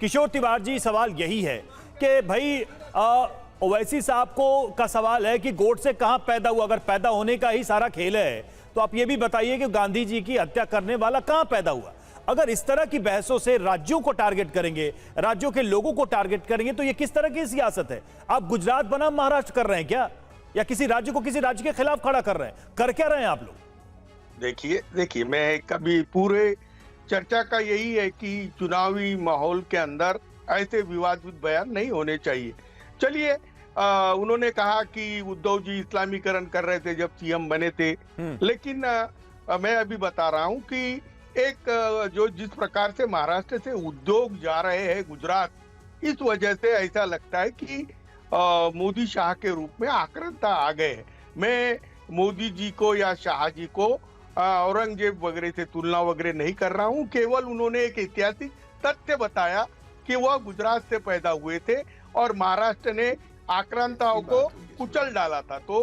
किशोर तिवारी जी, सवाल यही है कि भाई ओवैसी साहब को का सवाल है कि गोडसे कहां पैदा हुआ। अगर पैदा होने का ही सारा खेल है तो आप ये भी बताइए कि गांधी जी की हत्या करने वाला कहां पैदा हुआ। अगर इस तरह की बहसों से राज्यों को टारगेट करेंगे, राज्यों के लोगों को टारगेट करेंगे, तो ये किस तरह की सियासत है? आप गुजरात बनाम महाराष्ट्र कर रहे हैं क्या, या किसी राज्य को किसी राज्य के खिलाफ खड़ा कर रहे हैं? कर क्या रहे हैं आप लोग? देखिए मैं कभी पूरे चर्चा का यही है कि चुनावी माहौल के अंदर ऐसे विवादित बयान नहीं होने चाहिए। चलिए, उन्होंने कहा कि उद्धव जी इस्लामीकरण कर रहे थे जब सीएम बने थे, लेकिन मैं अभी बता रहा हूं कि एक जो जिस प्रकार से महाराष्ट्र से उद्योग जा रहे हैं गुजरात, इस वजह से ऐसा लगता है कि मोदी शाह के रूप में आक्रांता आ गए हैं। मैं मोदी जी को या शाह जी को औरंगजेब वगैरह से तुलना वगैरह नहीं कर रहा हूं, केवल उन्होंने एक ऐतिहासिक तथ्य बताया कि वह गुजरात से पैदा हुए थे और महाराष्ट्र ने आक्रांताओं को कुचल डाला था। तो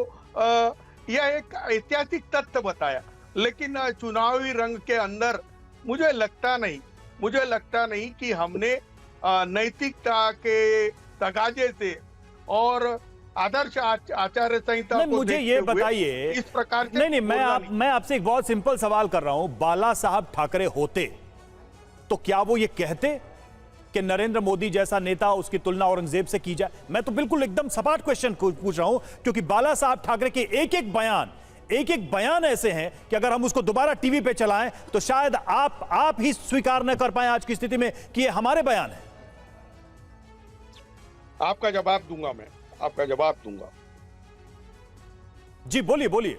यह एक ऐतिहासिक तथ्य बताया, लेकिन चुनावी रंग के अंदर मुझे लगता नहीं कि हमने नैतिकता के तगाजे से और आदर्श आचार्य संहिता को मुझे ये बताइए इस प्रकार से नहीं, मैं आपसे एक बहुत सिंपल सवाल कर रहा हूं। बाला साहब ठाकरे होते तो क्या वो ये कहते कि नरेंद्र मोदी जैसा नेता, उसकी तुलना औरंगजेब से की जाए? मैं तो बिल्कुल एकदम सपाट क्वेश्चन पूछ रहा हूं, क्योंकि बाला साहब ठाकरे के एक एक बयान ऐसे हैं कि अगर हम उसको दोबारा टीवी पे चलाएं तो शायद आप ही स्वीकार न कर पाए आज की स्थिति में कि ये हमारे बयान है। आपका जवाब दूंगा जी, बोलिए।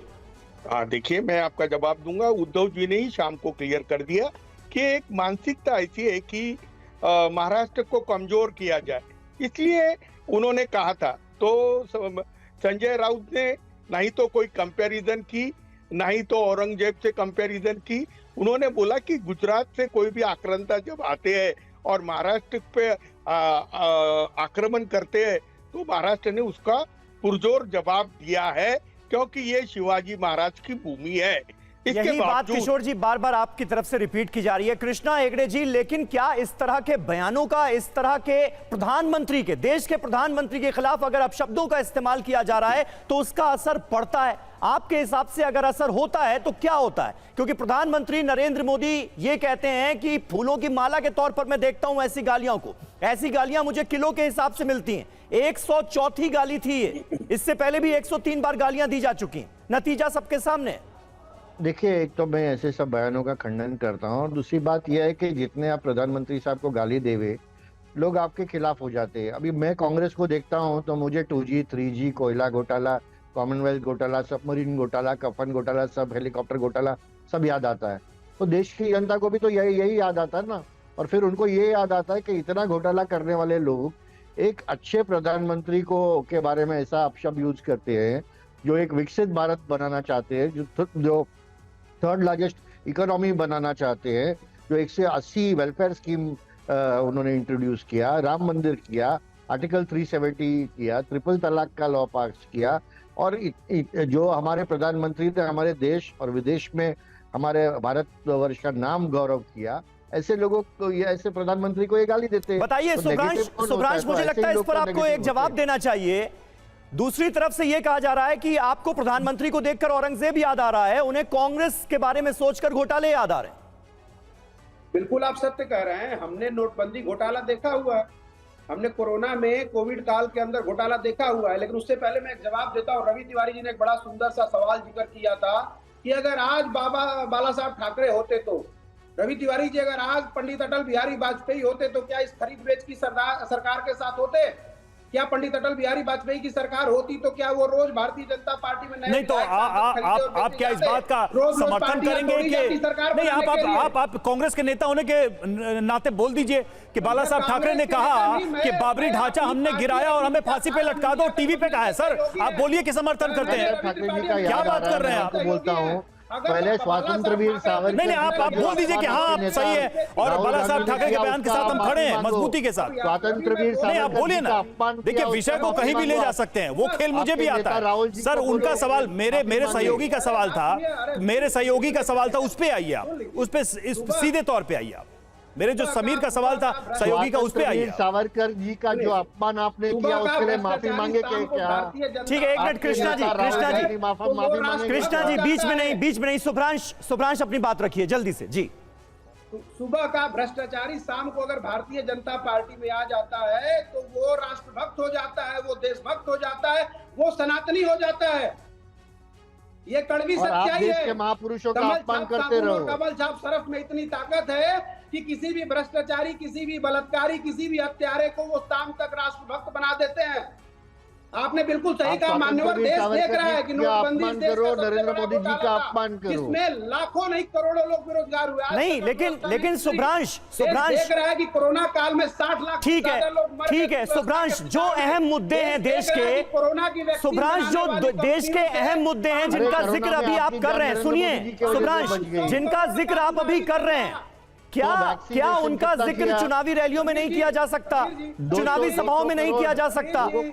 हाँ, देखिए मैं आपका जवाब दूंगा। उद्धव जी ने ही शाम को क्लियर कर दिया कि एक मानसिकता ऐसी है कि महाराष्ट्र को कमजोर किया जाए, इसलिए उन्होंने कहा था। तो संजय राउत ने नहीं तो कोई कंपैरिजन की, नहीं तो औरंगजेब से कंपैरिजन की। उन्होंने बोला कि गुजरात से कोई भी आक्रांता जब आते हैं और महाराष्ट्र पे आक्रमण करते हैं तो महाराष्ट्र ने उसका पुरजोर जवाब दिया है, क्योंकि ये शिवाजी महाराज की भूमि है। यही बात किशोर जी बार बार आपकी तरफ से रिपीट की जा रही है। कृष्णा हेगड़े जी, लेकिन क्या इस तरह के बयानों का, इस तरह के प्रधानमंत्री के, देश के प्रधानमंत्री के खिलाफ अगर अब शब्दों का इस्तेमाल किया जा रहा है तो उसका असर पड़ता है? आपके हिसाब से अगर असर होता है तो क्या होता है? क्योंकि प्रधानमंत्री नरेंद्र मोदी ये कहते हैं कि फूलों की माला के तौर पर मैं देखता हूं ऐसी गालियां मुझे किलो के हिसाब से मिलती हैं। 104वीं गाली थी ये, इससे पहले भी 103 बार गालियां दी जा चुकी हैं। नतीजा सबके सामने। देखिए, एक तो मैं ऐसे सब बयानों का खंडन करता हूं, और दूसरी बात यह है कि जितने आप प्रधानमंत्री साहब को गाली देवे, लोग आपके खिलाफ हो जाते हैं। अभी मैं कांग्रेस को देखता हूं तो मुझे 2G 3G, कोयला घोटाला, कॉमनवेल्थ घोटाला, सबमरीन घोटाला, कफन घोटाला, सब हेलीकॉप्टर घोटाला सब याद आता है। तो देश की जनता को भी तो यही याद आता है ना। और फिर उनको ये याद आता है कि इतना घोटाला करने वाले लोग एक अच्छे प्रधानमंत्री को के बारे में ऐसा अपशब्द यूज करते हैं, जो एक विकसित भारत बनाना चाहते हैं, जो थर्ड लार्जेस्ट इकोनॉमी बनाना चाहते हैं, जो 180 वेलफेयर स्कीम उन्होंने इंट्रोड्यूस किया, राम मंदिर किया, आर्टिकल 370 किया, ट्रिपल तलाक का लॉ पास किया, और जो हमारे प्रधानमंत्री ने हमारे देश और विदेश में हमारे भारतवर्ष का नाम गौरव किया, ऐसे लोगों को, ये ऐसे प्रधानमंत्री को ये गाली देते हैं। बताइए सुभ्रांश, मुझे लगता है इस पर आपको एक जवाब देना चाहिए। दूसरी तरफ से यह कहा जा रहा है कि आपको प्रधानमंत्री को देखकर औरंगजेब याद आ रहा है, उन्हें कांग्रेस के बारे में सोचकर घोटाले याद आ रहे हैं। बिल्कुल आप सत्य कह रहे हैं। हमने नोटबंदी घोटाला देखा हुआ है, हमने कोरोना में कोविड काल के अंदर घोटाला देखा हुआ है। लेकिन उससे पहले मैं एक जवाब देता हूं। रवि तिवारी जी ने एक बड़ा सुंदर सा सवाल जिक्र किया था कि अगर आज बाला साहब ठाकरे होते, तो रवि तिवारी जी अगर आज पंडित अटल बिहारी वाजपेयी होते तो क्या इस खरीद बेच की सरकार के साथ होते? क्या पंडित अटल बिहारी वाजपेयी की सरकार होती तो क्या वो रोज भारतीय जनता पार्टी में नहीं? तो आप क्या इस बात का समर्थन करेंगे कि नहीं? आप कांग्रेस के नेता होने के नाते बोल दीजिए कि बाला साहब ठाकरे ने कहा कि बाबरी ढांचा हमने गिराया और हमें फांसी पे लटका दो, टीवी पे कहा है। सर आप बोलिए कि समर्थन करते हैं, क्या बात कर रहे हैं आप? बोलता हूँ, पहले स्वतंत्र वीर सावरकर, नहीं आप बोल दीजिए कि हाँ आप सही है, और बाला साहब ठाकरे के बयान के साथ हम खड़े हैं मजबूती के साथ। स्वतंत्र वीर नहीं आप बोलिए ना, देखिए विषय को कहीं भी ले जा सकते हैं, वो खेल मुझे भी आता है। सर उनका सवाल मेरे सहयोगी का सवाल था, उस पे आइए आप, उस पे सीधे तौर पे आइए आप। मेरे जो समीर का सवाल था सहयोगी का, उस पे आइए। सावरकर जी का जो अपमान आपने किया उसके लिए माफी मांगे क्या? ठीक है, एक मिनट कृष्णा जी, कृष्णा जी बीच में नहीं, शुभ्रांश अपनी बात रखिए जल्दी से जी। सुबह का भ्रष्टाचारी शाम को अगर भारतीय जनता पार्टी में आ जाता है तो वो राष्ट्रभक्त हो जाता है, वो देशभक्त हो जाता है, वो सनातनी हो जाता है। ये कड़वी सच्चाई है। के महापुरुषों का अपमान करते रहो। कमल छाप सरफ में इतनी ताकत है कि किसी भी भ्रष्टाचारी, किसी भी बलात्कारी, किसी भी हत्यारे को वो शाम तक राष्ट्रभक्त बना देते हैं। आपने बिल्कुल सही कहा, मान्यवर देश देख रहा है कि नोटबंदी इस देश का नरेंद्र मोदी जी का अपमान करो, इसमें लाखों नहीं करोड़ों लोग बेरोजगार हुए। नहीं, लेकिन शुभ्रांश देख रहा है कि कोरोना काल में 60 लाख ठीक है शुभ्रांश, जो अहम मुद्दे हैं देश के, कोरोना की शुभ्रांश जो देश के अहम मुद्दे हैं जिनका जिक्र अभी आप कर रहे हैं, सुनिए शुभ्रांश, जिनका जिक्र आप अभी कर रहे हैं, क्या उनका जिक्र चुनावी रैलियों में नहीं किया जा सकता, चुनावी सभाओं में नहीं किया जा सकता?